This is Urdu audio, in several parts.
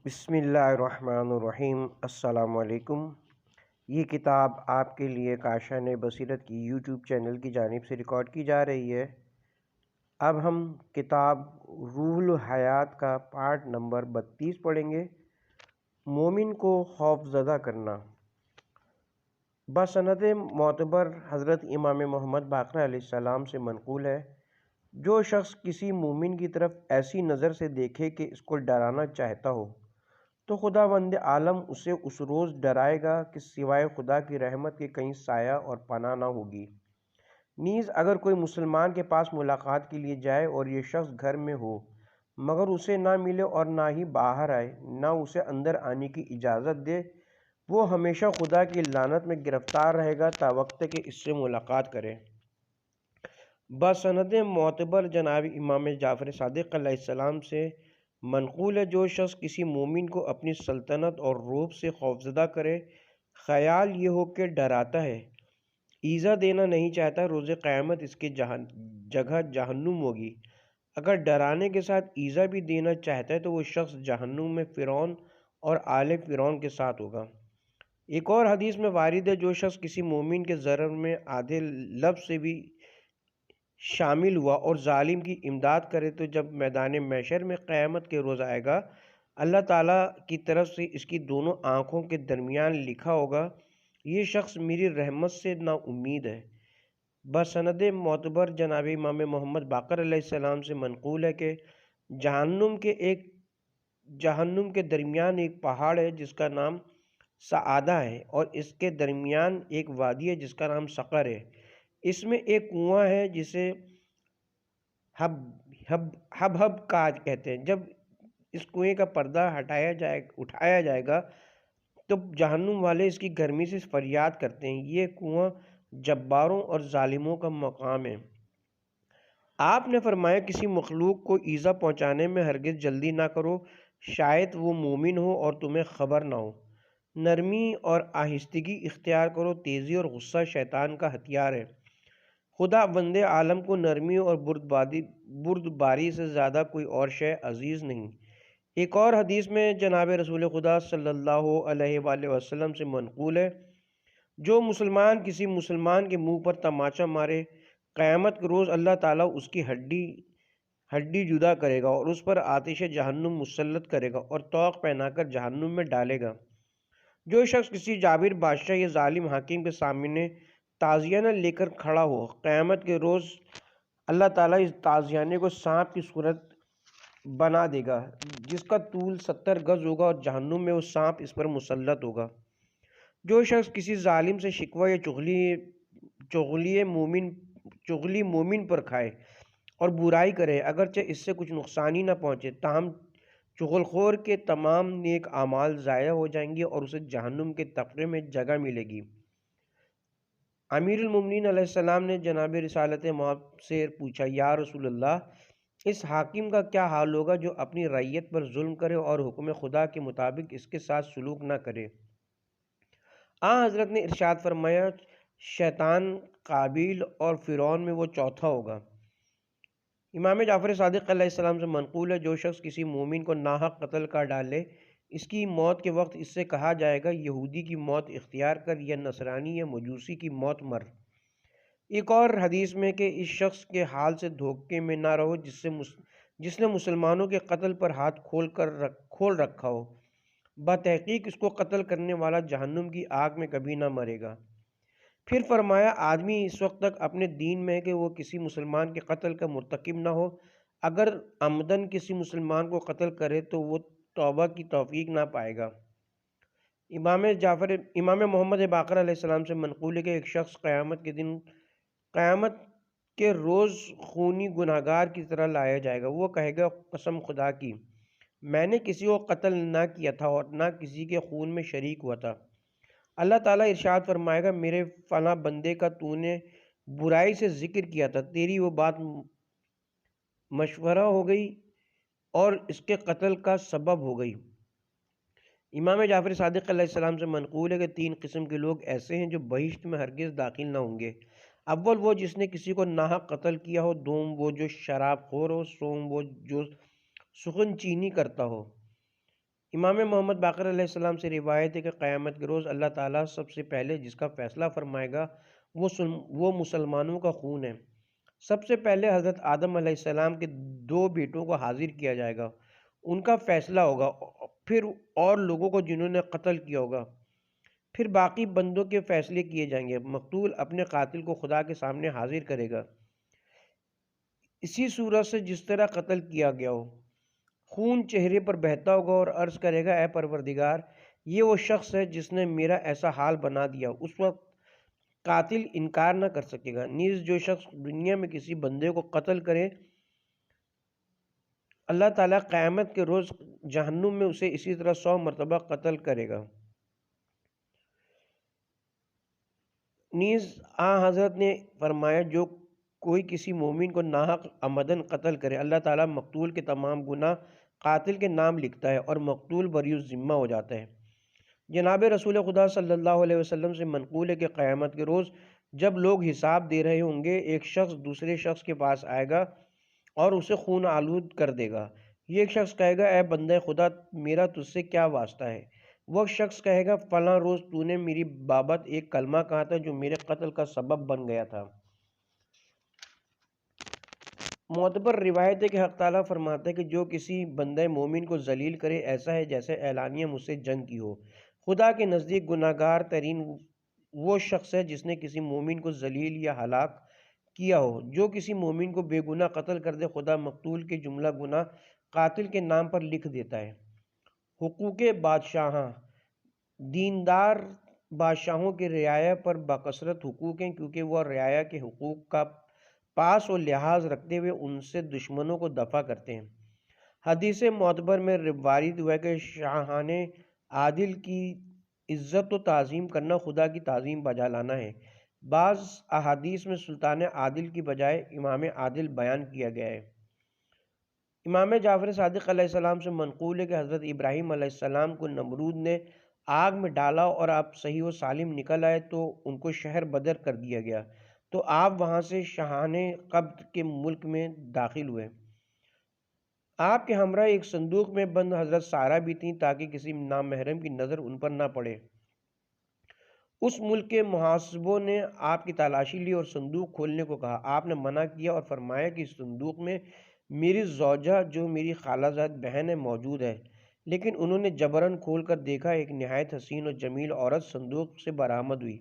بسم اللہ الرحمن الرحیم۔ السلام علیکم۔ یہ کتاب آپ کے لیے کاشان بصیرت کی یوٹیوب چینل کی جانب سے ریکارڈ کی جا رہی ہے۔ اب ہم کتاب روح الحیات کا پارٹ نمبر 32 پڑھیں گے، مومن کو خوف زدہ کرنا۔ بسند معتبر حضرت امام محمد باقر علیہ السلام سے منقول ہے، جو شخص کسی مومن کی طرف ایسی نظر سے دیکھے کہ اس کو ڈرانا چاہتا ہو تو خداوند عالم اسے اس روز ڈرائے گا کہ سوائے خدا کی رحمت کے کہیں سایہ اور پناہ نہ ہوگی۔ نیز اگر کوئی مسلمان کے پاس ملاقات کے لیے جائے اور یہ شخص گھر میں ہو مگر اسے نہ ملے اور نہ ہی باہر آئے، نہ اسے اندر آنے کی اجازت دے، وہ ہمیشہ خدا کی لعنت میں گرفتار رہے گا تا وقت کہ اس سے ملاقات کرے۔ بسند معتبر جناب امام جعفر صادق علیہ السلام سے منقول ہے، جو شخص کسی مومن کو اپنی سلطنت اور رعب سے خوفزدہ کرے، خیال یہ ہو کہ ڈراتا ہے، ایذا دینا نہیں چاہتا، روز قیامت اس کی جگہ جہنم ہوگی۔ اگر ڈرانے کے ساتھ ایذا بھی دینا چاہتا ہے تو وہ شخص جہنم میں فرعون اور آل فرعون کے ساتھ ہوگا۔ ایک اور حدیث میں وارد ہے، جو شخص کسی مومن کے ضرر میں آدھے لفظ سے بھی شامل ہوا اور ظالم کی امداد کرے تو جب میدان محشر میں قیامت کے روز آئے گا، اللہ تعالیٰ کی طرف سے اس کی دونوں آنکھوں کے درمیان لکھا ہوگا، یہ شخص میری رحمت سے نا امید ہے۔ بسند معتبر جناب امام محمد باقر علیہ السلام سے منقول ہے کہ جہنم کے درمیان ایک پہاڑ ہے جس کا نام سعادہ ہے، اور اس کے درمیان ایک وادی ہے جس کا نام سقر ہے۔ اس میں ایک کنواں ہے جسے حب کہتے ہیں۔ جب اس کنویں کا پردہ اٹھایا جائے گا تو جہنم والے اس کی گرمی سے فریاد کرتے ہیں۔ یہ کنواں جباروں اور ظالموں کا مقام ہے۔ آپ نے فرمایا، کسی مخلوق کو ایذا پہنچانے میں ہرگز جلدی نہ کرو، شاید وہ مومن ہو اور تمہیں خبر نہ ہو۔ نرمی اور آہستگی اختیار کرو، تیزی اور غصہ شیطان کا ہتھیار ہے۔ خدا بند عالم کو نرمی اور بردباری سے زیادہ کوئی اور شے عزیز نہیں۔ ایک اور حدیث میں جناب رسول خدا صلی اللہ علیہ وآلہ وسلم سے منقول ہے، جو مسلمان کسی مسلمان کے منہ پر تماچا مارے، قیامت کے روز اللہ تعالیٰ اس کی ہڈی جدا کرے گا اور اس پر آتش جہنم مسلط کرے گا اور طوق پہنا کر جہنم میں ڈالے گا۔ جو شخص کسی جابر بادشاہ یا ظالم حاکم کے سامنے تازیانہ لے کر کھڑا ہو، قیامت کے روز اللہ تعالیٰ اس تازیانے کو سانپ کی صورت بنا دے گا جس کا طول 70 گز ہوگا اور جہنم میں وہ سانپ اس پر مسلط ہوگا۔ جو شخص کسی ظالم سے شکوہ یا چغلی مومن پر کھائے اور برائی کرے، اگرچہ اس سے کچھ نقصان ہی نہ پہنچے، تاہم چغل خور کے تمام نیک اعمال ضائع ہو جائیں گے اور اسے جہنم کے طبقے میں جگہ ملے گی۔ امیر المومنین علیہ السلام نے جناب رسالت مآب سے پوچھا، یا رسول اللہ، اس حاکم کا کیا حال ہوگا جو اپنی رعیت پر ظلم کرے اور حکم خدا کے مطابق اس کے ساتھ سلوک نہ کرے؟ حضرت نے ارشاد فرمایا، شیطان قابیل اور فرعون میں وہ چوتھا ہوگا۔ امام جعفر صادق علیہ السلام سے منقول ہے، جو شخص کسی مومن کو ناحق قتل کر ڈالے، اس کی موت کے وقت اس سے کہا جائے گا، یہودی کی موت اختیار کر یا نصرانی یا مجوسی کی موت مر۔ ایک اور حدیث میں کہ اس شخص کے حال سے دھوکے میں نہ رہو جس نے مسلمانوں کے قتل پر ہاتھ کھول رکھا ہو، بتحقیق اس کو قتل کرنے والا جہنم کی آگ میں کبھی نہ مرے گا۔ پھر فرمایا، آدمی اس وقت تک اپنے دین میں ہے کہ وہ کسی مسلمان کے قتل کا مرتکب نہ ہو، اگر عمدن کسی مسلمان کو قتل کرے تو وہ توبہ کی توفیق نہ پائے گا۔ امام محمد باقر علیہ السلام سے منقول ہے کہ ایک شخص قیامت کے روز خونی گناہگار کی طرح لایا جائے گا۔ وہ کہے گا، قسم خدا کی، میں نے کسی کو قتل نہ کیا تھا اور نہ کسی کے خون میں شریک ہوا تھا۔ اللہ تعالیٰ ارشاد فرمائے گا، میرے فلاں بندے کا تو نے برائی سے ذکر کیا تھا، تیری وہ بات مشورہ ہو گئی اور اس کے قتل کا سبب ہو گئی۔ امام جعفر صادق علیہ السلام سے منقول ہے کہ 3 قسم کے لوگ ایسے ہیں جو بہشت میں ہرگز داخل نہ ہوں گے۔ اول وہ جس نے کسی کو ناحق قتل کیا ہو، دوم وہ جو شراب خور ہو، سوم وہ جو سخن چینی کرتا ہو۔ امام محمد باقر علیہ السلام سے روایت ہے کہ قیامت کے روز اللہ تعالیٰ سب سے پہلے جس کا فیصلہ فرمائے گا وہ مسلمانوں کا خون ہے۔ سب سے پہلے حضرت آدم علیہ السلام کے 2 بیٹوں کو حاضر کیا جائے گا، ان کا فیصلہ ہوگا، پھر اور لوگوں کو جنہوں نے قتل کیا ہوگا، پھر باقی بندوں کے فیصلے کیے جائیں گے۔ مقتول اپنے قاتل کو خدا کے سامنے حاضر کرے گا، اسی صورت سے جس طرح قتل کیا گیا ہو۔ خون چہرے پر بہتا ہوگا اور عرض کرے گا، اے پروردگار، یہ وہ شخص ہے جس نے میرا ایسا حال بنا دیا۔ اس وقت قاتل انکار نہ کر سکے گا۔ نیز جو شخص دنیا میں کسی بندے کو قتل کرے، اللہ تعالیٰ قیامت کے روز جہنم میں اسے اسی طرح 100 مرتبہ قتل کرے گا۔ نیز حضرت نے فرمایا، جو کوئی کسی مومن کو ناحق عمدن قتل کرے، اللہ تعالیٰ مقتول کے تمام گناہ قاتل کے نام لکھتا ہے اور مقتول بری الذمہ ہو جاتا ہے۔ جناب رسول خدا صلی اللہ علیہ وسلم سے منقول ہے کہ قیامت کے روز جب لوگ حساب دے رہے ہوں گے، ایک شخص دوسرے شخص کے پاس آئے گا اور اسے خون آلود کر دے گا۔ یہ ایک شخص کہے گا، اے بندہ خدا، میرا تجھ سے کیا واسطہ ہے؟ وہ شخص کہے گا، فلاں روز تو نے میری بابت ایک کلمہ کہا تھا جو میرے قتل کا سبب بن گیا تھا۔ معتبر روایت ہے کہ حق تعالیٰ فرماتا ہے کہ جو کسی بندہ مومن کو ذلیل کرے، ایسا ہے جیسے اعلانیہ مجھ سے جنگ کی ہو۔ خدا کے نزدیک گناہگار ترین وہ شخص ہے جس نے کسی مومن کو ذلیل یا ہلاک کیا ہو۔ جو کسی مومن کو بے گناہ قتل کر دے، خدا مقتول کے جملہ گناہ قاتل کے نام پر لکھ دیتا ہے۔ حقوق بادشاہاں، دیندار بادشاہوں کے رعایا پر بکثرت حقوق ہیں، کیونکہ وہ رعایا کے حقوق کا پاس و لحاظ رکھتے ہوئے ان سے دشمنوں کو دفع کرتے ہیں۔ حدیث معتبر میں وارد ہوا ہے کہ شاہان عادل کی عزت و تعظیم کرنا خدا کی تعظیم بجا لانا ہے۔ بعض احادیث میں سلطان عادل کی بجائے امام عادل بیان کیا گیا ہے۔ امام جعفر صادق علیہ السلام سے منقول ہے کہ حضرت ابراہیم علیہ السلام کو نمرود نے آگ میں ڈالا اور آپ صحیح و سالم نکل آئے تو ان کو شہر بدر کر دیا گیا، تو آپ وہاں سے شاہان قبط کے ملک میں داخل ہوئے۔ آپ کے ہمراہ ایک صندوق میں بند حضرت سارہ بھی تھیں تاکہ کسی نامحرم کی نظر ان پر نہ پڑے۔ اس ملک کے محاسبوں نے آپ کی تلاشی لی اور صندوق کھولنے کو کہا۔ آپ نے منع کیا اور فرمایا کہ اس صندوق میں میری زوجہ جو میری خالہ زاد بہن ہے موجود ہے، لیکن انہوں نے جبراً کھول کر دیکھا، ایک نہایت حسین و جمیل عورت صندوق سے برآمد ہوئی۔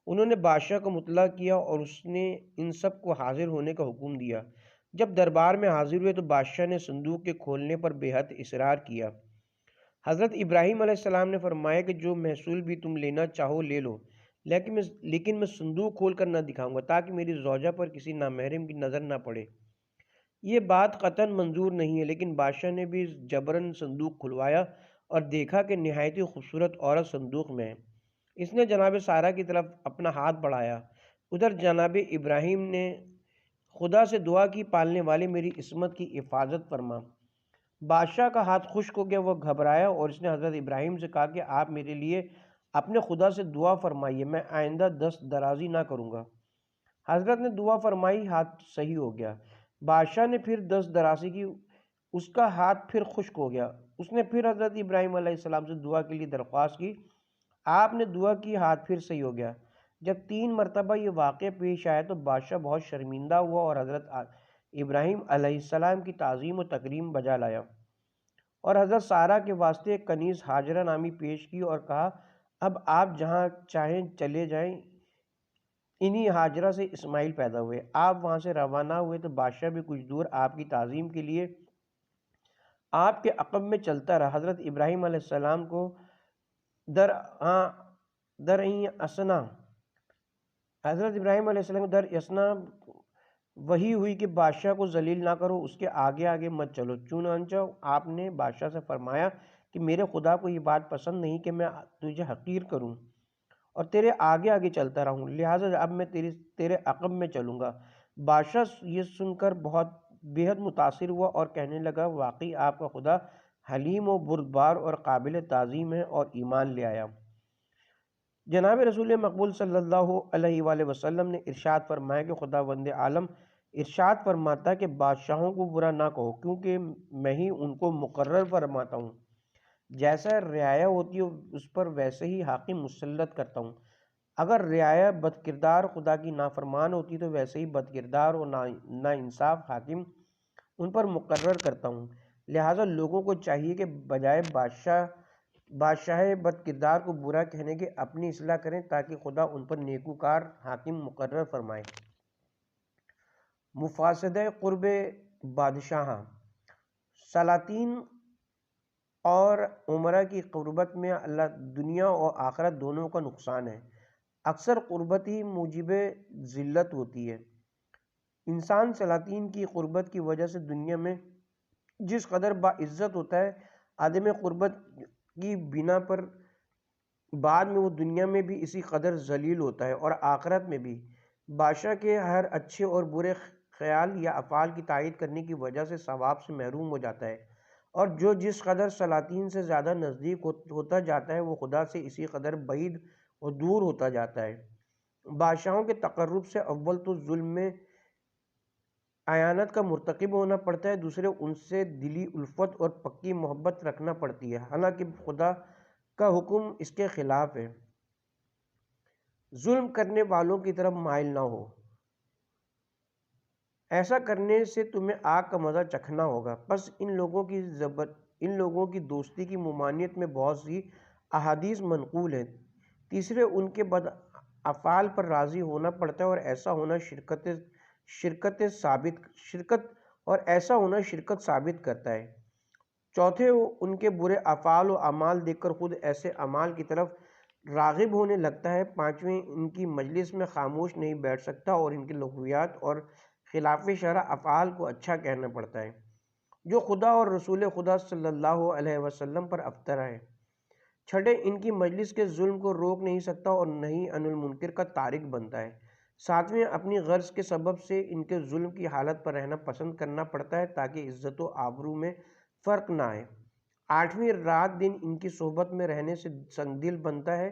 انہوں نے بادشاہ کو مطلع کیا اور اس نے ان سب کو حاضر ہونے کا حکم دیا۔ جب دربار میں حاضر ہوئے تو بادشاہ نے صندوق کے کھولنے پر بے حد اصرار کیا۔ حضرت ابراہیم علیہ السلام نے فرمایا کہ جو محصول بھی تم لینا چاہو لے لو، لیکن میں صندوق کھول کر نہ دکھاؤں گا تاکہ میری زوجہ پر کسی نامحرم کی نظر نہ پڑے۔ یہ بات قطعاً منظور نہیں ہے، لیکن بادشاہ نے بھی جبراً صندوق کھلوایا اور دیکھا کہ نہایت ہی خوبصورت عورت صندوق میں ہے۔ اس نے جناب سارہ کی طرف اپنا ہاتھ بڑھایا۔ ادھر جناب ابراہیم نے خدا سے دعا کی، پالنے والے میری عصمت کی حفاظت فرما۔ بادشاہ کا ہاتھ خشک ہو گیا، وہ گھبرایا اور اس نے حضرت ابراہیم سے کہا کہ آپ میرے لیے اپنے خدا سے دعا فرمائیے، میں آئندہ دست درازی نہ کروں گا۔ حضرت نے دعا فرمائی، ہاتھ صحیح ہو گیا۔ بادشاہ نے پھر دست درازی کی، اس کا ہاتھ پھر خشک ہو گیا۔ اس نے پھر حضرت ابراہیم علیہ السلام سے دعا کے لیے درخواست کی، آپ نے دعا کی، ہاتھ پھر صحیح ہو گیا۔ جب 3 مرتبہ یہ واقعہ پیش آیا تو بادشاہ بہت شرمندہ ہوا اور حضرت ابراہیم علیہ السلام کی تعظیم و تکریم بجا لایا اور حضرت سارہ کے واسطے ایک کنیز ہاجرہ نامی پیش کی اور کہا، اب آپ جہاں چاہیں چلے جائیں۔ انہی ہاجرہ سے اسماعیل پیدا ہوئے۔ آپ وہاں سے روانہ ہوئے تو بادشاہ بھی کچھ دور آپ کی تعظیم کے لیے آپ کے عقب میں چلتا رہا۔ حضرت ابراہیم علیہ السلام کو حضرت ابراہیم علیہ السلام در اسنا وہی ہوئی کہ بادشاہ کو ذلیل نہ کرو، اس کے آگے آگے مت چلو۔ چنانچہ آپ نے بادشاہ سے فرمایا کہ میرے خدا کو یہ بات پسند نہیں کہ میں تجھے حقیر کروں اور تیرے آگے آگے چلتا رہوں، لہٰذا اب میں تیرے عقب میں چلوں گا۔ بادشاہ یہ سن کر بے حد متاثر ہوا اور کہنے لگا، واقعی آپ کا خدا حلیم و بردبار اور قابل تعظیم ہے، اور ایمان لے آیا۔ جناب رسول مقبول صلی اللہ علیہ وآلہ وسلم نے ارشاد فرمایا کہ خداوند عالم ارشاد فرماتا ہے کہ بادشاہوں کو برا نہ کہو، کیونکہ میں ہی ان کو مقرر فرماتا ہوں۔ جیسا رعایا ہوتی ہے اس پر ویسے ہی حاکم مسلط کرتا ہوں۔ اگر رعایا بد کردار خدا کی نافرمان ہوتی تو ویسے ہی بد کردار اور نا انصاف حاکم ان پر مقرر کرتا ہوں۔ لہٰذا لوگوں کو چاہیے کہ بجائے بادشاہ بد کردار کو برا کہنے کے اپنی اصلاح کریں تاکہ خدا ان پر نیکوکار حاکم مقرر فرمائے۔ مفاسدہ قرب بادشاہاں۔ سلاطین اور عمرہ کی قربت میں اللہ دنیا اور آخرت دونوں کا نقصان ہے۔ اکثر قربت ہی موجب ذلت ہوتی ہے۔ انسان سلاطین کی قربت کی وجہ سے دنیا میں جس قدر باعزت ہوتا ہے، عدم قربت کی بنا پر بعد میں وہ دنیا میں بھی اسی قدر ذلیل ہوتا ہے اور آخرت میں بھی۔ بادشاہ کے ہر اچھے اور برے خیال یا افعال کی تائید کرنے کی وجہ سے ثواب سے محروم ہو جاتا ہے، اور جو جس قدر سلاطین سے زیادہ نزدیک ہوتا جاتا ہے وہ خدا سے اسی قدر بعید اور دور ہوتا جاتا ہے۔ بادشاہوں کے تقرب سے اول تو ظلم میں اعانت کا مرتکب ہونا پڑتا ہے، دوسرے ان سے دلی الفت اور پکی محبت رکھنا پڑتی ہے، حالانکہ خدا کا حکم اس کے خلاف ہے۔ ظلم کرنے والوں کی طرف مائل نہ ہو، ایسا کرنے سے تمہیں آگ کا مزہ چکھنا ہوگا۔ پس ان لوگوں کی دوستی کی ممانعت میں بہت سی احادیث منقول ہیں۔ تیسرے ان کے بد افعال پر راضی ہونا پڑتا ہے اور ایسا ہونا شرکت ثابت کرتا ہے۔ چوتھے ان کے برے افعال و اعمال دیکھ کر خود ایسے اعمال کی طرف راغب ہونے لگتا ہے۔ پانچویں ان کی مجلس میں خاموش نہیں بیٹھ سکتا اور ان کے لغویات اور خلاف شرع افعال کو اچھا کہنا پڑتا ہے، جو خدا اور رسول خدا صلی اللہ علیہ وسلم پر افطرا ہے۔ چھٹے ان کی مجلس کے ظلم کو روک نہیں سکتا اور نہی عن المنکر کا تارک بنتا ہے۔ ساتویں اپنی غرض کے سبب سے ان کے ظلم کی حالت پر رہنا پسند کرنا پڑتا ہے تاکہ عزت و آبرو میں فرق نہ آئے۔ آٹھویں رات دن ان کی صحبت میں رہنے سے سنگ دل بنتا ہے۔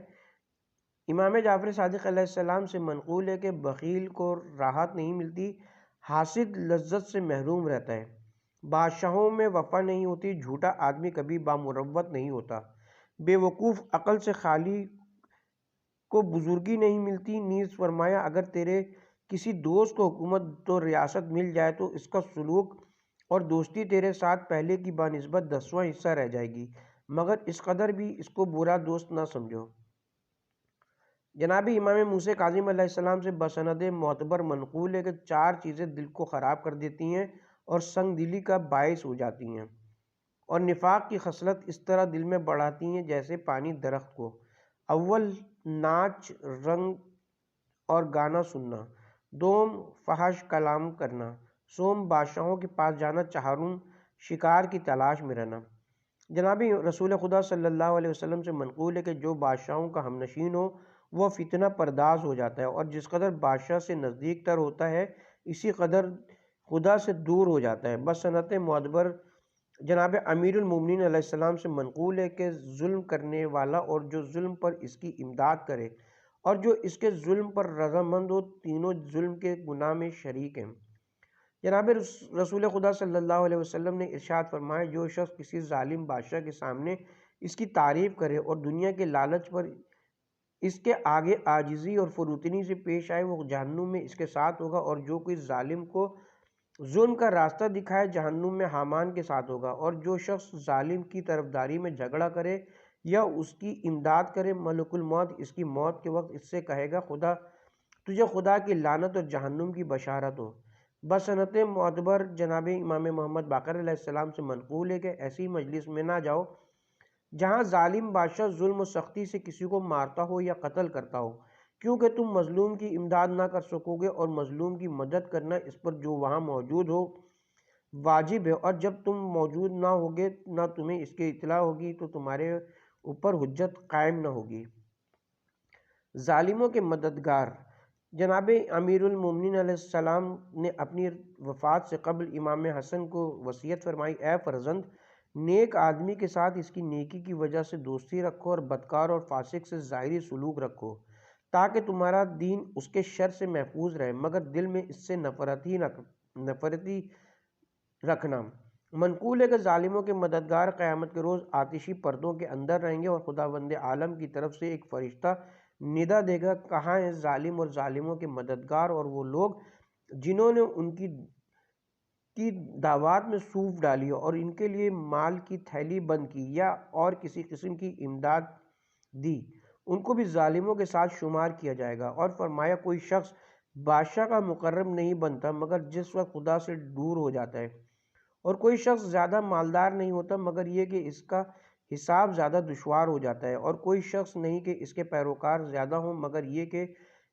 امام جعفر صادق علیہ السلام سے منقول ہے کہ بخیل کو راحت نہیں ملتی، حاسد لذت سے محروم رہتا ہے۔ بادشاہوں میں وفا نہیں ہوتی، جھوٹا آدمی کبھی بامروت نہیں ہوتا، بے وقوف عقل سے خالی کو بزرگی نہیں ملتی۔ نیز فرمایا اگر تیرے کسی دوست کو حکومت و ریاست مل جائے تو اس کا سلوک اور دوستی تیرے ساتھ پہلے کی بنسبت 10واں حصہ رہ جائے گی، مگر اس قدر بھی اس کو برا دوست نہ سمجھو۔ جناب امام موسیٰ کاظم علیہ السلام سے بسند معتبر منقول ہے کہ چار چیزیں دل کو خراب کر دیتی ہیں اور سنگ دلی کا باعث ہو جاتی ہیں، اور نفاق کی خصلت اس طرح دل میں بڑھاتی ہیں جیسے پانی درخت کو۔ اول ناچ رنگ اور گانا سننا، دوم فحش کلام کرنا، سوم بادشاہوں کے پاس جانا، چہارم شکار کی تلاش میں رہنا۔ جناب رسول خدا صلی اللہ علیہ وسلم سے منقول ہے کہ جو بادشاہوں کا ہم نشین ہو وہ فتنہ پرداز ہو جاتا ہے، اور جس قدر بادشاہ سے نزدیک تر ہوتا ہے اسی قدر خدا سے دور ہو جاتا ہے۔ بسنت معتبر جناب امیر المومنین علیہ السلام سے منقول ہے کہ ظلم کرنے والا اور جو ظلم پر اس کی امداد کرے اور جو اس کے ظلم پر رضامند ہو، تینوں ظلم کے گناہ میں شریک ہیں۔ جناب رسول خدا صلی اللہ علیہ وسلم نے ارشاد فرمایا جو شخص کسی ظالم بادشاہ کے سامنے اس کی تعریف کرے اور دنیا کے لالچ پر اس کے آگے عاجزی اور فروتنی سے پیش آئے وہ جہنم میں اس کے ساتھ ہوگا، اور جو کوئی ظالم کو ظلم کا راستہ دکھائے جہنم میں حامان کے ساتھ ہوگا، اور جو شخص ظالم کی طرفداری میں جھگڑا کرے یا اس کی امداد کرے ملک الموت اس کی موت کے وقت اس سے کہے گا تجھے خدا کی لعنت اور جہنم کی بشارت ہو۔ بسنت معتبر جناب امام محمد باقر علیہ السلام سے منقول ہے کہ ایسی مجلس میں نہ جاؤ جہاں ظالم بادشاہ ظلم و سختی سے کسی کو مارتا ہو یا قتل کرتا ہو، کیونکہ تم مظلوم کی امداد نہ کر سکو گے اور مظلوم کی مدد کرنا اس پر جو وہاں موجود ہو واجب ہے، اور جب تم موجود نہ ہوگے نہ تمہیں اس کی اطلاع ہوگی تو تمہارے اوپر حجت قائم نہ ہوگی۔ ظالموں کے مددگار۔ جناب امیر المومنین علیہ السلام نے اپنی وفات سے قبل امام حسن کو وصیت فرمائی اے فرزند، نیک آدمی کے ساتھ اس کی نیکی کی وجہ سے دوستی رکھو اور بدکار اور فاسق سے ظاہری سلوک رکھو تاکہ تمہارا دین اس کے شر سے محفوظ رہے، مگر دل میں اس سے نفرت ہی رکھنا۔ منقول ہے کہ ظالموں کے مددگار قیامت کے روز آتشی پردوں کے اندر رہیں گے اور خداوند عالم کی طرف سے ایک فرشتہ ندا دے گا، کہاں ہیں ظالم اور ظالموں کے مددگار اور وہ لوگ جنہوں نے ان کی دعوات میں سوف ڈالی اور ان کے لیے مال کی تھیلی بند کی یا اور کسی قسم کی امداد دی، ان کو بھی ظالموں کے ساتھ شمار کیا جائے گا۔ اور فرمایا کوئی شخص بادشاہ کا مقرب نہیں بنتا مگر جس وقت خدا سے دور ہو جاتا ہے، اور کوئی شخص زیادہ مالدار نہیں ہوتا مگر یہ کہ اس کا حساب زیادہ دشوار ہو جاتا ہے، اور کوئی شخص نہیں کہ اس کے پیروکار زیادہ ہوں مگر یہ کہ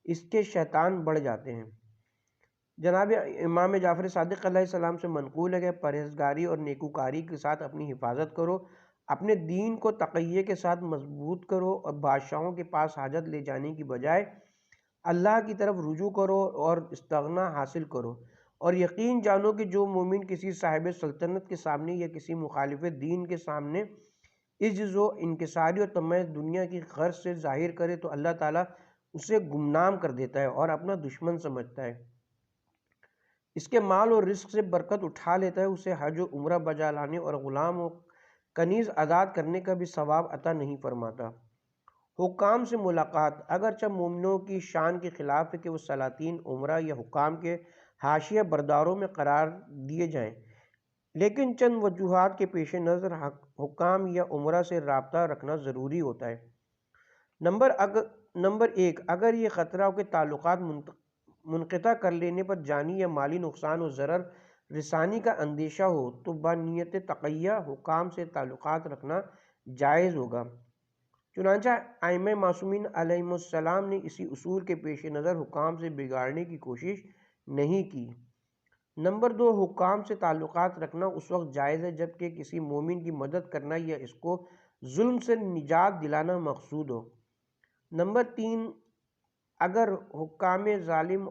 اس کے شیطان بڑھ جاتے ہیں۔ جناب امام جعفر صادق علیہ السلام سے منقول ہے کہ پرہیزگاری اور نیکوکاری کے ساتھ اپنی حفاظت کرو، اپنے دین کو تقیے کے ساتھ مضبوط کرو اور بادشاہوں کے پاس حاجت لے جانے کی بجائے اللہ کی طرف رجوع کرو اور استغنا حاصل کرو، اور یقین جانو کہ جو مومن کسی صاحب سلطنت کے سامنے یا کسی مخالف دین کے سامنے عجز و انکساری اور طمع دنیا کی غرض سے ظاہر کرے تو اللہ تعالیٰ اسے گمنام کر دیتا ہے اور اپنا دشمن سمجھتا ہے، اس کے مال اور رزق سے برکت اٹھا لیتا ہے، اسے حج و عمرہ بجا لانے اور غلام و کنیز آزاد کرنے کا بھی ثواب عطا نہیں فرماتا۔ حکام سے ملاقات اگرچہ مومنوں کی شان کے خلاف ہے کہ وہ سلاطین، عمرا یا حکام کے حاشیہ برداروں میں قرار دیے جائیں، لیکن چند وجوہات کے پیش نظر حکام یا عمرا سے رابطہ رکھنا ضروری ہوتا ہے۔ نمبر ایک، اگر یہ خطرہ ہو کہ تعلقات منقطع کر لینے پر جانی یا مالی نقصان و ضرر رسانی کا اندیشہ ہو تو بنیت تقیہ حکام سے تعلقات رکھنا جائز ہوگا، چنانچہ ائمہ معصومین علیہم السلام نے اسی اصول کے پیش نظر حکام سے بگاڑنے کی کوشش نہیں کی۔ نمبر دو، حکام سے تعلقات رکھنا اس وقت جائز ہے جبکہ کسی مومن کی مدد کرنا یا اس کو ظلم سے نجات دلانا مقصود ہو۔ نمبر تین، اگر حکام ظالم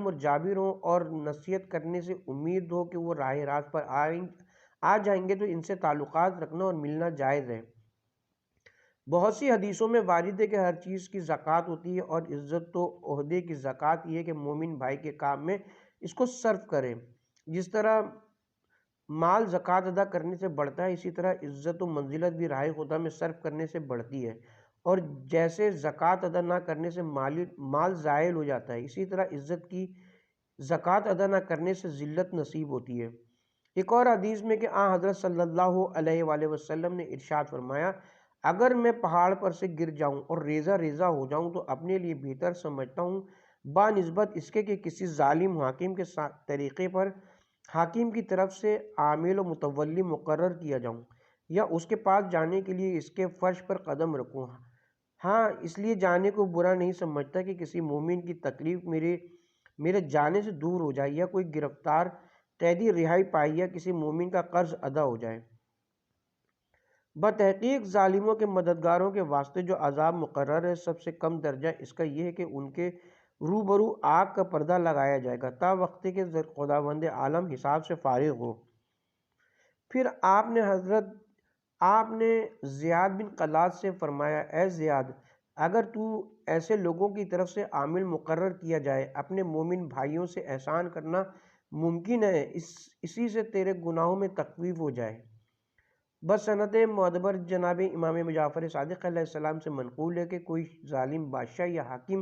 اور جابر ہوں اور نصیحت کرنے سے امید ہو کہ وہ راہ راست پر آ جائیں گے تو ان سے تعلقات رکھنا اور ملنا جائز ہے۔ بہت سی حدیثوں میں وارد ہے کہ ہر چیز کی زکوٰۃ ہوتی ہے اور عزت و عہدے کی زکوٰۃ یہ ہے کہ مومن بھائی کے کام میں اس کو صرف کرے۔ جس طرح مال زکوٰۃ ادا کرنے سے بڑھتا ہے اسی طرح عزت و منزلت بھی راہ خدا میں صرف کرنے سے بڑھتی ہے، اور جیسے زکوٰۃ ادا نہ کرنے سے مال زائل ہو جاتا ہے اسی طرح عزت کی زکوٰۃ ادا نہ کرنے سے ذلت نصیب ہوتی ہے۔ ایک اور حدیث میں کہ حضرت صلی اللہ علیہ وآلہ وسلم نے ارشاد فرمایا، اگر میں پہاڑ پر سے گر جاؤں اور ریزہ ریزہ ہو جاؤں تو اپنے لیے بہتر سمجھتا ہوں بنسبت اس کے کہ کسی ظالم حاکم کے طریقے پر حاکم کی طرف سے عامل و متولی مقرر کیا جاؤں یا اس کے پاس جانے کے لیے اس کے فرش پر قدم رکھوں۔ ہاں، اس لیے جانے کو برا نہیں سمجھتا کہ کسی مومن کی تکلیف میرے جانے سے دور ہو جائے، یا کوئی گرفتار قیدی رہائی پائے، یا کسی مومن کا قرض ادا ہو جائے۔ بتحقیق ظالموں کے مددگاروں کے واسطے جو عذاب مقرر ہے سب سے کم درجہ اس کا یہ ہے کہ ان کے روبرو آگ کا پردہ لگایا جائے گا تا وقت کہ خداوند عالم حساب سے فارغ ہو۔ پھر آپ نے زیاد بن قلاد سے فرمایا، اے زیاد، اگر تو ایسے لوگوں کی طرف سے عامل مقرر کیا جائے، اپنے مومن بھائیوں سے احسان کرنا ممکن ہے، اسی سے تیرے گناہوں میں تخفیف ہو جائے۔ بسند معتبر جناب امام جعفر صادق علیہ السلام سے منقول ہے کہ کوئی ظالم بادشاہ یا حاکم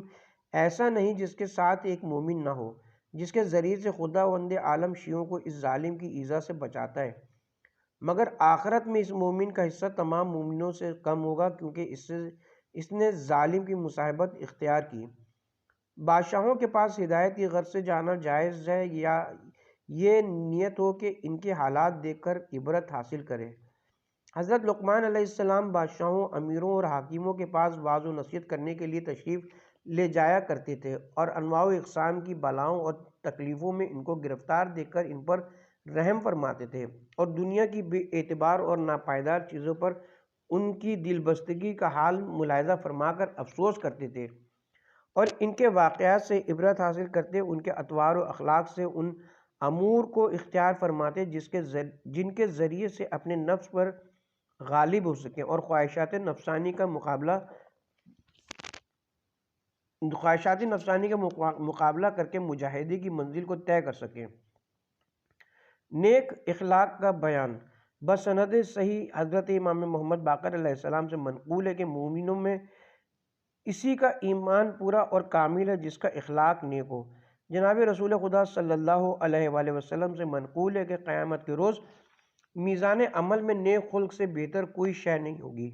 ایسا نہیں جس کے ساتھ ایک مومن نہ ہو، جس کے ذریعے سے خداوند عالم شیعوں کو اس ظالم کی ایذا سے بچاتا ہے، مگر آخرت میں اس مومن کا حصہ تمام مومنوں سے کم ہوگا کیونکہ اس نے ظالم کی مصاحبت اختیار کی۔ بادشاہوں کے پاس ہدایت کی غرض سے جانا جائز ہے یا یہ نیت ہو کہ ان کے حالات دیکھ کر عبرت حاصل کرے۔ حضرت لقمان علیہ السلام بادشاہوں، امیروں اور حاکموں کے پاس وعظ و نصیحت کرنے کے لیے تشریف لے جایا کرتے تھے اور انواع و اقسام کی بلاؤں اور تکلیفوں میں ان کو گرفتار دیکھ کر ان پر رحم فرماتے تھے اور دنیا کی بے اعتبار اور ناپائیدار چیزوں پر ان کی دل بستگی کا حال ملاحظہ فرما کر افسوس کرتے تھے اور ان کے واقعات سے عبرت حاصل کرتے ان کے اطوار و اخلاق سے ان امور کو اختیار فرماتے جن کے ذریعے سے اپنے نفس پر غالب ہو سکیں اور خواہشات نفسانی کا مقابلہ کر کے مجاہدے کی منزل کو طے کر سکیں۔ نیک اخلاق کا بیان بسند صحیح حضرت امام محمد باقر علیہ السلام سے منقول ہے کہ مومنوں میں اسی کا ایمان پورا اور کامل ہے جس کا اخلاق نیک ہو۔ جناب رسول خدا صلی اللہ علیہ وآلہ وسلم سے منقول ہے کہ قیامت کے روز میزان عمل میں نیک خلق سے بہتر کوئی شے نہیں ہوگی۔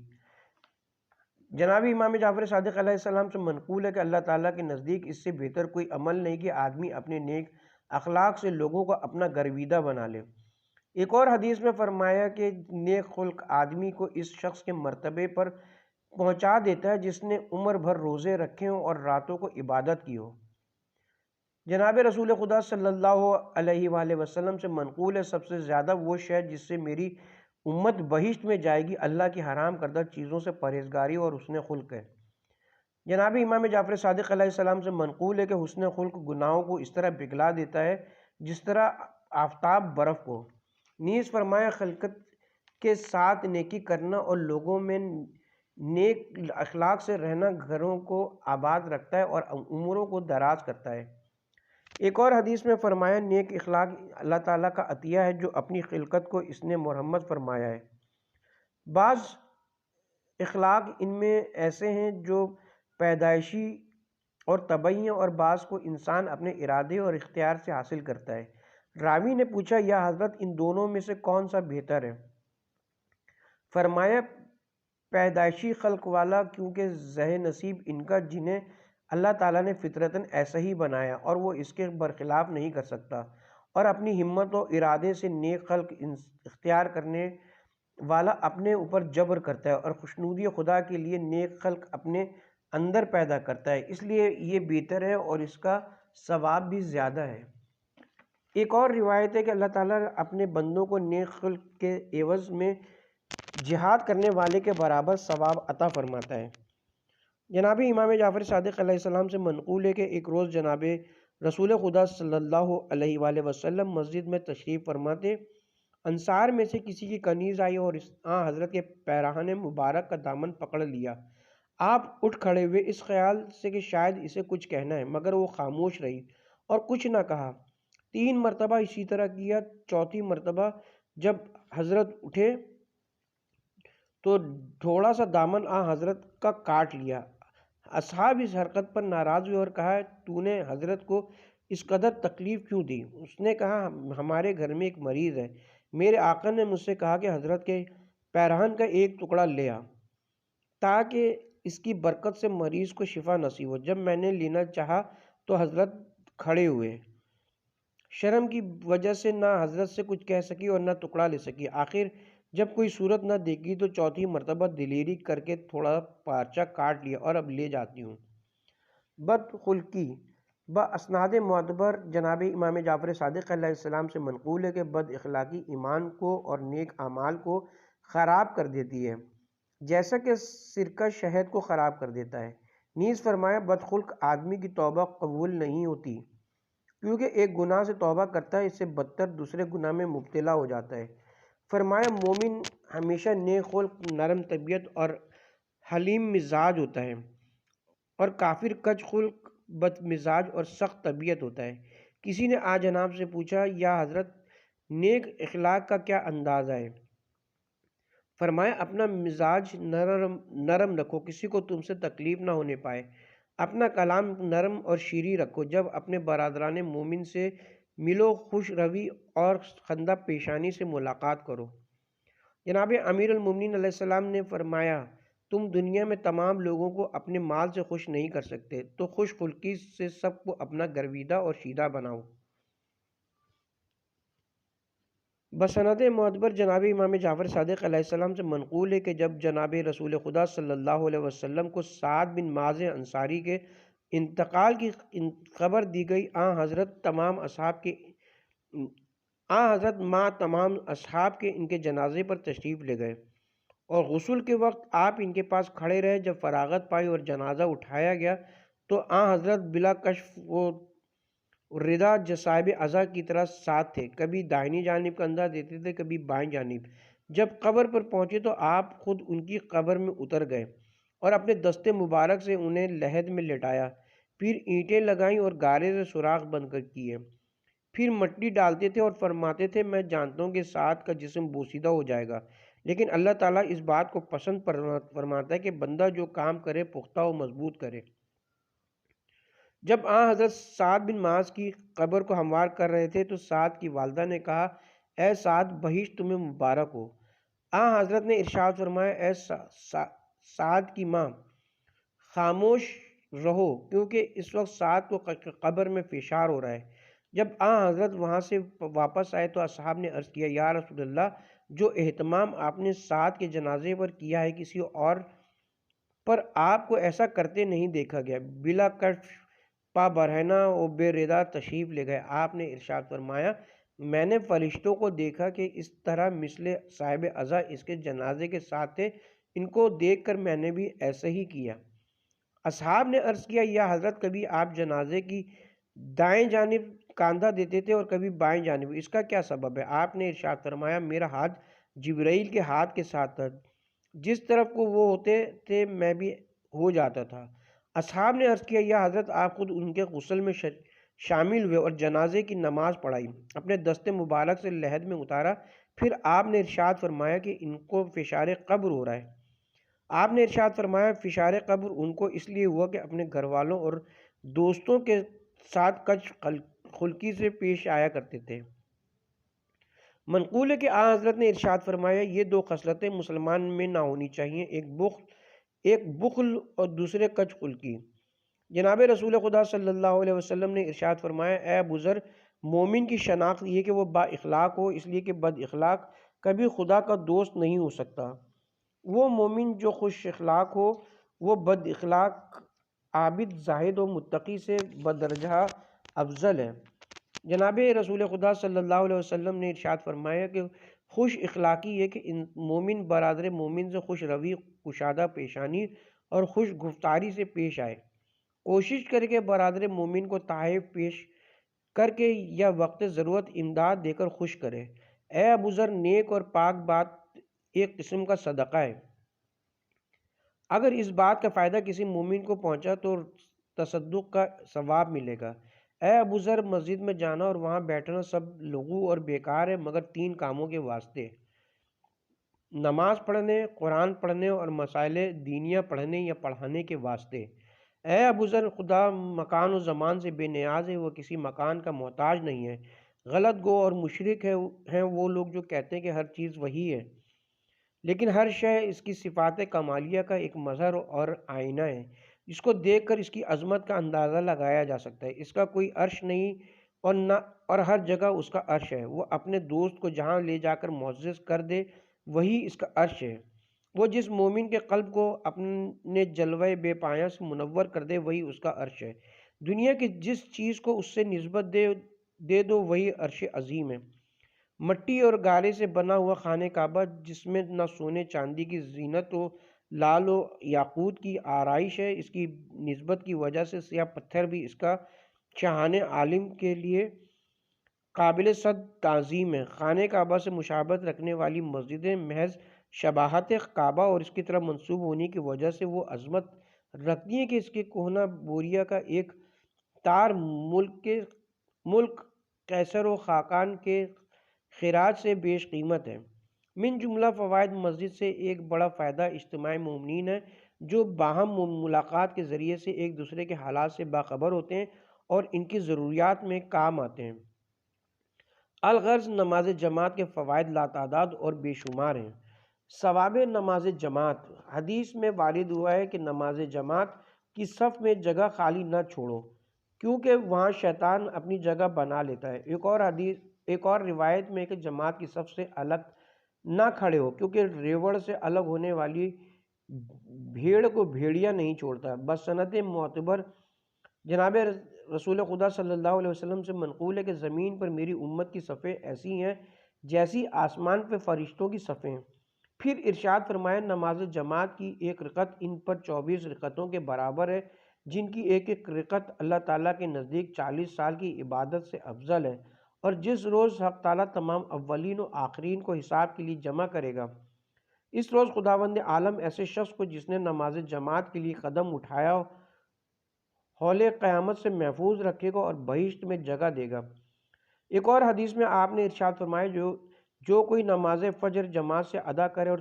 جناب امام جعفر صادق علیہ السلام سے منقول ہے کہ اللہ تعالیٰ کے نزدیک اس سے بہتر کوئی عمل نہیں کہ آدمی اپنے نیک اخلاق سے لوگوں کو اپنا گرویدہ بنا لے۔ ایک اور حدیث میں فرمایا کہ نیک خلق آدمی کو اس شخص کے مرتبے پر پہنچا دیتا ہے جس نے عمر بھر روزے رکھے ہوں اور راتوں کو عبادت کی ہو۔ جناب رسول خدا صلی اللہ علیہ وآلہ وسلم سے منقول ہے سب سے زیادہ وہ شے جس سے میری امت بہشت میں جائے گی اللہ کی حرام کردہ چیزوں سے پرہیزگاری اور حسن خلق ہے۔ جناب امام جعفر صادق علیہ السلام سے منقول ہے کہ حسن خلق گناہوں کو اس طرح پگھلا دیتا ہے جس طرح آفتاب برف کو۔ نیز فرمایا خلقت کے ساتھ نیکی کرنا اور لوگوں میں نیک اخلاق سے رہنا گھروں کو آباد رکھتا ہے اور عمروں کو دراز کرتا ہے۔ ایک اور حدیث میں فرمایا نیک اخلاق اللہ تعالیٰ کا عطیہ ہے جو اپنی خلقت کو اس نے مرحمت فرمایا ہے۔ بعض اخلاق ان میں ایسے ہیں جو پیدائشی اور طبعی ہیں اور بعض کو انسان اپنے ارادے اور اختیار سے حاصل کرتا ہے۔ راوی نے پوچھا یا حضرت ان دونوں میں سے کون سا بہتر ہے؟ فرمایا پیدائشی خلق والا کیونکہ زہ نصیب ان کا جنہیں اللہ تعالیٰ نے فطرتاً ایسا ہی بنایا اور وہ اس کے برخلاف نہیں کر سکتا، اور اپنی ہمت و ارادے سے نیک خلق اختیار کرنے والا اپنے اوپر جبر کرتا ہے اور خوشنودی خدا کے لیے نیک خلق اپنے اندر پیدا کرتا ہے، اس لیے یہ بہتر ہے اور اس کا ثواب بھی زیادہ ہے۔ ایک اور روایت ہے کہ اللہ تعالیٰ اپنے بندوں کو نیک خلق کے عوض میں جہاد کرنے والے کے برابر ثواب عطا فرماتا ہے۔ جناب امام جعفر صادق علیہ السلام سے منقول ہے کہ ایک روز جناب رسول خدا صلی اللہ علیہ وآلہ وسلم مسجد میں تشریف فرماتے، انصار میں سے کسی کی کنیز آئی اور حضرت کے پیراہن مبارک کا دامن پکڑ لیا۔ آپ اٹھ کھڑے ہوئے اس خیال سے کہ شاید اسے کچھ کہنا ہے، مگر وہ خاموش رہی اور کچھ نہ کہا۔ 3 مرتبہ اسی طرح کیا۔ چوتھی مرتبہ جب حضرت اٹھے تو تھوڑا سا دامن حضرت کا کاٹ لیا۔ اصحاب اس حرکت پر ناراض ہوئے اور کہا تو نے حضرت کو اس قدر تکلیف کیوں دی؟ اس نے کہا ہمارے گھر میں ایک مریض ہے، میرے آقا نے مجھ سے کہا کہ حضرت کے پیراہن کا ایک ٹکڑا لے آ تاکہ اس کی برکت سے مریض کو شفا نصیب ہو۔ جب میں نے لینا چاہا تو حضرت کھڑے ہوئے، شرم کی وجہ سے نہ حضرت سے کچھ کہہ سکی اور نہ ٹکڑا لے سکی۔ آخر جب کوئی صورت نہ دیکھی تو چوتھی مرتبہ دلیری کر کے تھوڑا پارچہ کاٹ لیا اور اب لے جاتی ہوں۔ بد خلقی اسناد معتبر جناب امام جعفر صادق علیہ السلام سے منقول ہے کہ بد اخلاقی ایمان کو اور نیک اعمال کو خراب کر دیتی ہے جیسا کہ سرکہ شہد کو خراب کر دیتا ہے۔ نیز فرمایا بد خلق آدمی کی توبہ قبول نہیں ہوتی کیونکہ ایک گناہ سے توبہ کرتا ہے، اس سے بدتر دوسرے گناہ میں مبتلا ہو جاتا ہے۔ فرمایا مومن ہمیشہ نیک خلق، نرم طبیعت اور حلیم مزاج ہوتا ہے اور کافر کج خلق، بد مزاج اور سخت طبیعت ہوتا ہے۔ کسی نے جناب سے پوچھا یا حضرت نیک اخلاق کا کیا اندازہ ہے؟ فرمایا اپنا مزاج نرم رکھو، کسی کو تم سے تکلیف نہ ہونے پائے، اپنا کلام نرم اور شیریں رکھو، جب اپنے برادران مومن سے ملو خوش روی اور خندہ پیشانی سے ملاقات کرو۔ جناب امیر المومنین علیہ السلام نے فرمایا تم دنیا میں تمام لوگوں کو اپنے مال سے خوش نہیں کر سکتے تو خوش خلقی سے سب کو اپنا گرویدہ اور شیدہ بناؤ۔ بسند معتبر جناب امام جعفر صادق علیہ السلام سے منقول ہے کہ جب جناب رسول خدا صلی اللہ علیہ وسلم کو سعد بن معاذ انصاری کے انتقال کی خبر دی گئی، حضرت تمام اصحاب کے ان کے جنازے پر تشریف لے گئے اور غسل کے وقت آپ ان کے پاس کھڑے رہے۔ جب فراغت پائی اور جنازہ اٹھایا گیا تو حضرت بلا کشف و ردا جسائب ازا کی طرح ساتھ تھے، کبھی دائنی جانب کندھا دیتے تھے کبھی بائیں جانب۔ جب قبر پر پہنچے تو آپ خود ان کی قبر میں اتر گئے اور اپنے دستے مبارک سے انہیں لحد میں لٹایا، پھر اینٹیں لگائیں اور گارے سے سوراخ بند کر کیے، پھر مٹی ڈالتے تھے اور فرماتے تھے میں جانتا ہوں کہ سعد کا جسم بوسیدہ ہو جائے گا، لیکن اللہ تعالیٰ اس بات کو پسند فرماتا ہے کہ بندہ جو کام کرے پختہ و مضبوط کرے۔ جب حضرت سعد بن معاذ کی قبر کو ہموار کر رہے تھے تو سعد کی والدہ نے کہا اے سعد بہشت تمہیں مبارک ہو۔ حضرت نے ارشاد فرمایا اے سعد کی ماں خاموش رہو کیونکہ اس وقت سعد کو قبر میں فشار ہو رہا ہے۔ جب حضرت وہاں سے واپس آئے تو اصحاب نے عرض کیا یا رسول اللہ جو اہتمام آپ نے سعد کے جنازے پر کیا ہے کسی اور پر آپ کو ایسا کرتے نہیں دیکھا گیا۔ بلا کشف پا برہنہ و بے ردا تشریف لے گئے۔ آپ نے ارشاد فرمایا میں نے فرشتوں کو دیکھا کہ اس طرح مثل صاحب عزا اس کے جنازے کے ساتھ تھے، ان کو دیکھ کر میں نے بھی ایسا ہی کیا۔ اصحاب نے عرض کیا یا حضرت کبھی آپ جنازے کی دائیں جانب کاندھا دیتے تھے اور کبھی بائیں جانب، اس کا کیا سبب ہے؟ آپ نے ارشاد فرمایا میرا ہاتھ جبرائیل کے ہاتھ کے ساتھ تھا، جس طرف کو وہ ہوتے تھے میں بھی ہو جاتا تھا۔ اصحاب نے عرض کیا یا حضرت آپ خود ان کے غسل میں شامل ہوئے اور جنازے کی نماز پڑھائی، اپنے دست مبارک سے لحد میں اتارا، پھر آپ نے ارشاد فرمایا کہ ان کو فشار قبر ہو رہا ہے۔ آپ نے ارشاد فرمایا فشار قبر ان کو اس لیے ہوا کہ اپنے گھر والوں اور دوستوں کے ساتھ کچھ خلقی سے پیش آیا کرتے تھے۔ منقول ہے کہ حضرت نے ارشاد فرمایا یہ دو خصلتیں مسلمان میں نہ ہونی چاہیے، ایک بخل اور دوسرے کچ خلقی۔ جناب رسول خدا صلی اللہ علیہ وسلم نے ارشاد فرمایا اے ابو ذر مومن کی شناخت یہ کہ وہ با اخلاق ہو، اس لیے کہ بد اخلاق کبھی خدا کا دوست نہیں ہو سکتا۔ وہ مومن جو خوش اخلاق ہو وہ بد اخلاق عابد زاہد و متقی سے بدرجہ افضل ہے۔ جناب رسول خدا صلی اللہ علیہ وسلم نے ارشاد فرمایا کہ خوش اخلاقی یہ کہ مومن برادر مومن سے خوش روی، کشادہ پیشانی اور خوش گفتاری سے پیش آئے، کوشش کر کے برادر مومن کو تحائف پیش کر کے یا وقت ضرورت امداد دے کر خوش کرے۔ اے ابو ذر نیک اور پاک بات ایک قسم کا صدقہ ہے، اگر اس بات کا فائدہ کسی مومن کو پہنچا تو تصدق کا ثواب ملے گا۔ اے ابو ذر مسجد میں جانا اور وہاں بیٹھنا سب لغو اور بیکار ہے مگر تین کاموں کے واسطے، نماز پڑھنے، قرآن پڑھنے اور مسائل دینیہ پڑھنے یا پڑھانے کے واسطے۔ اے ابو ذر خدا مکان و زمان سے بے نیاز ہے، وہ کسی مکان کا محتاج نہیں ہے۔ غلط گو اور مشرک ہیں وہ لوگ جو کہتے ہیں کہ ہر چیز وہی ہے، لیکن ہر شے اس کی صفات کمالیہ کا ایک مظہر اور آئینہ ہے، جس کو دیکھ کر اس کی عظمت کا اندازہ لگایا جا سکتا ہے۔ اس کا کوئی عرش نہیں اور ہر جگہ اس کا عرش ہے۔ وہ اپنے دوست کو جہاں لے جا کر معزز کر دے وہی اس کا عرش ہے۔ وہ جس مومن کے قلب کو اپنے جلوہ بے پایہ سے منور کر دے وہی اس کا عرش ہے۔ دنیا کی جس چیز کو اس سے نسبت دے دو وہی عرش عظیم ہے۔ مٹی اور گارے سے بنا ہوا خانہ کعبہ جس میں نہ سونے چاندی کی زینت و لال و یاقوت کی آرائش ہے، اس کی نسبت کی وجہ سے سیاہ پتھر بھی اس کا شاہان عالم کے لیے قابل صد تعظیم ہے۔ خانہ کعبہ سے مشابہت رکھنے والی مسجدیں محض شباہت کعبہ اور اس کی طرف منسوب ہونے کی وجہ سے وہ عظمت رکھتی ہیں کہ اس کے کہنہ بوریا کا ایک تار ملک قیصر و خاقان کے خراج سے بیش قیمت ہے۔ من جملہ فوائد مسجد سے ایک بڑا فائدہ اجتماع مومنین ہے جو باہم ملاقات کے ذریعے سے ایک دوسرے کے حالات سے باخبر ہوتے ہیں اور ان کی ضروریات میں کام آتے ہیں۔ الغرض نماز جماعت کے فوائد لاتعداد اور بے شمار ہیں۔ ثواب نماز جماعت، حدیث میں وارد ہوا ہے کہ نماز جماعت کی صف میں جگہ خالی نہ چھوڑو کیونکہ وہاں شیطان اپنی جگہ بنا لیتا ہے۔ ایک اور روایت میں کہ جماعت کی صف سے الگ نہ کھڑے ہو کیونکہ ریوڑ سے الگ ہونے والی بھیڑ کو بھیڑیا نہیں چھوڑتا۔ بسند معتبر جناب رسول خدا صلی اللہ علیہ وسلم سے منقول ہے کہ زمین پر میری امت کی صفیں ایسی ہیں جیسی آسمان پہ فرشتوں کی صفیں۔ پھر ارشاد فرمایا نماز جماعت کی ایک رکعت ان پر 24 رکعتوں کے برابر ہے جن کی ایک ایک رکعت اللہ تعالیٰ کے نزدیک 40 سال کی عبادت سے افضل ہے، اور جس روز حق تعالیٰ تمام اولین و آخرین کو حساب کے لیے جمع کرے گا اس روز خداوند عالم ایسے شخص کو جس نے نماز جماعت کے لیے قدم اٹھایا حول قیامت سے محفوظ رکھے گا اور بہشت میں جگہ دے گا۔ ایک اور حدیث میں آپ نے ارشاد فرمایا جو کوئی نماز فجر جماعت سے ادا کرے اور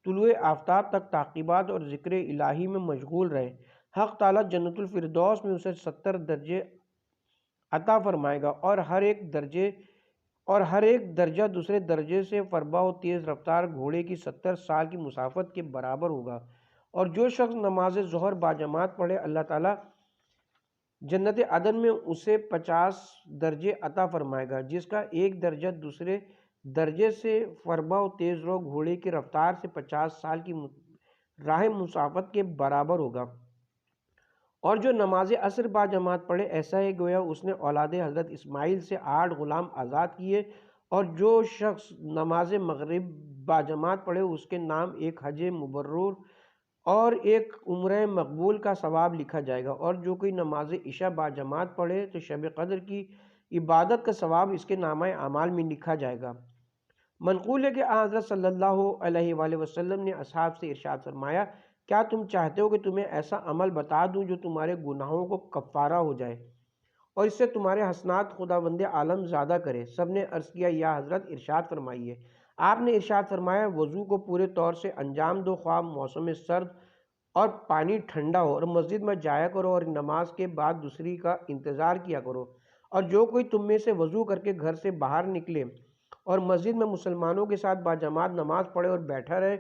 طلوع آفتاب تک تعقیبات اور ذکر الہی میں مشغول رہے، حق تعالیٰ جنت الفردوس میں اسے 70 درجے عطا فرمائے گا، اور ہر ایک درجہ دوسرے درجے سے فربا و تیز رفتار گھوڑے کی 70 سال کی مسافت کے برابر ہوگا۔ اور جو شخص نماز ظہر باجماعت پڑھے، اللہ تعالیٰ جنت عدن میں اسے 50 درجے عطا فرمائے گا، جس کا ایک درجہ دوسرے درجے سے فربا و تیز رو گھوڑے کی رفتار سے 50 سال کی راہ مسافت کے برابر ہوگا۔ اور جو نماز عصر باجماعت پڑھے، ایسا ہے گویا اس نے اولاد حضرت اسماعیل سے 8 غلام آزاد کیے۔ اور جو شخص نماز مغرب باجماعت پڑھے، اس کے نام ایک حج مبرور اور ایک عمرہ مقبول کا ثواب لکھا جائے گا۔ اور جو کوئی نماز عشاء باجماعت پڑھے تو شب قدر کی عبادت کا ثواب اس کے نامہ اعمال میں لکھا جائے گا۔ منقول ہے کہ حضرت صلی اللہ علیہ وآلہ وسلم نے اصحاب سے ارشاد فرمایا، کیا تم چاہتے ہو کہ تمہیں ایسا عمل بتا دوں جو تمہارے گناہوں کو کفارہ ہو جائے اور اس سے تمہارے حسنات خداوند عالم زیادہ کرے؟ سب نے عرض کیا، یا حضرت ارشاد فرمائیے۔ آپ نے ارشاد فرمایا، وضو کو پورے طور سے انجام دو، خواہ موسم سرد اور پانی ٹھنڈا ہو، اور مسجد میں جایا کرو اور نماز کے بعد دوسری کا انتظار کیا کرو۔ اور جو کوئی تم میں سے وضو کر کے گھر سے باہر نکلے اور مسجد میں مسلمانوں کے ساتھ باجماعت نماز پڑھے اور بیٹھا رہے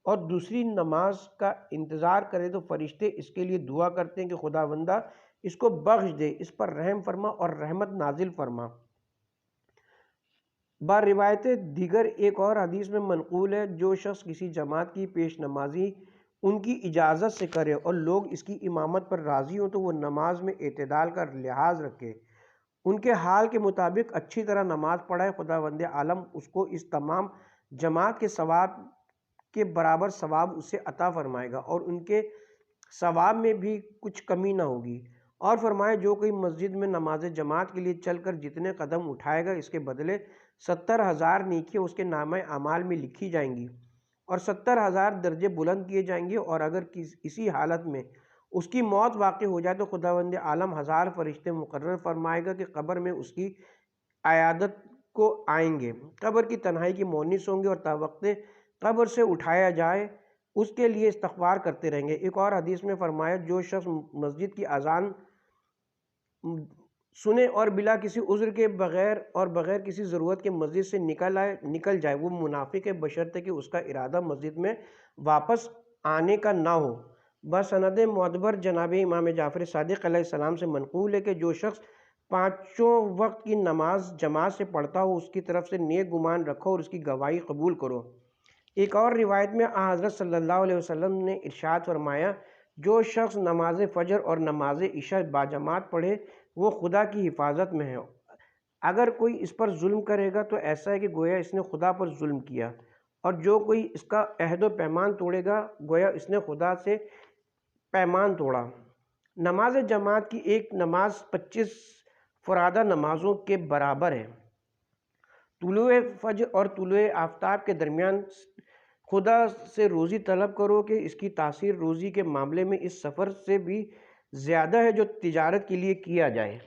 اور دوسری نماز کا انتظار کرے، تو فرشتے اس کے لیے دعا کرتے ہیں کہ خداوندہ اس کو بخش دے، اس پر رحم فرما اور رحمت نازل فرما۔ بار روایت دیگر ایک اور حدیث میں منقول ہے، جو شخص کسی جماعت کی پیش نمازی ان کی اجازت سے کرے اور لوگ اس کی امامت پر راضی ہوں، تو وہ نماز میں اعتدال کا لحاظ رکھے، ان کے حال کے مطابق اچھی طرح نماز پڑھائے، خداوند عالم اس کو اس تمام جماعت کے ثواب کے برابر ثواب اسے عطا فرمائے گا اور ان کے ثواب میں بھی کچھ کمی نہ ہوگی۔ اور فرمایا، جو کوئی مسجد میں نماز جماعت کے لیے چل کر جتنے قدم اٹھائے گا، اس کے بدلے 70,000 نیکیاں اس کے نامہ اعمال میں لکھی جائیں گی اور 70,000 درجے بلند کیے جائیں گے۔ اور اگر اسی حالت میں اس کی موت واقع ہو جائے تو خداوند عالم 1000 فرشتے مقرر فرمائے گا کہ قبر میں اس کی عیادت کو آئیں گے، قبر کی تنہائی کی مونس ہوں گے اور تا وقت قبر سے اٹھایا جائے اس کے لیے استغفار کرتے رہیں گے۔ ایک اور حدیث میں فرمایا، جو شخص مسجد کی اذان سنے اور بلا کسی عذر کے بغیر کسی ضرورت کے مسجد سے نکل جائے، وہ منافق ہے، بشرطے کہ اس کا ارادہ مسجد میں واپس آنے کا نہ ہو۔ بسند معتبر جناب امام جعفر صادق علیہ السلام سے منقول ہے کہ جو شخص 5 وقت کی نماز جماعت سے پڑھتا ہو، اس کی طرف سے نیک گمان رکھو اور اس کی گواہی قبول کرو۔ ایک اور روایت میں حضرت صلی اللہ علیہ وسلم نے ارشاد فرمایا، جو شخص نماز فجر اور نماز عشاء باجماعت پڑھے، وہ خدا کی حفاظت میں ہے۔ اگر کوئی اس پر ظلم کرے گا تو ایسا ہے کہ گویا اس نے خدا پر ظلم کیا، اور جو کوئی اس کا عہد و پیمان توڑے گا، گویا اس نے خدا سے پیمان توڑا۔ نماز جماعت کی ایک نماز 25 فرادہ نمازوں کے برابر ہے۔ طلوع فجر اور طلوع آفتاب کے درمیان خدا سے روزی طلب کرو کہ اس کی تاثیر روزی کے معاملے میں اس سفر سے بھی زیادہ ہے جو تجارت کے لیے کیا جائے۔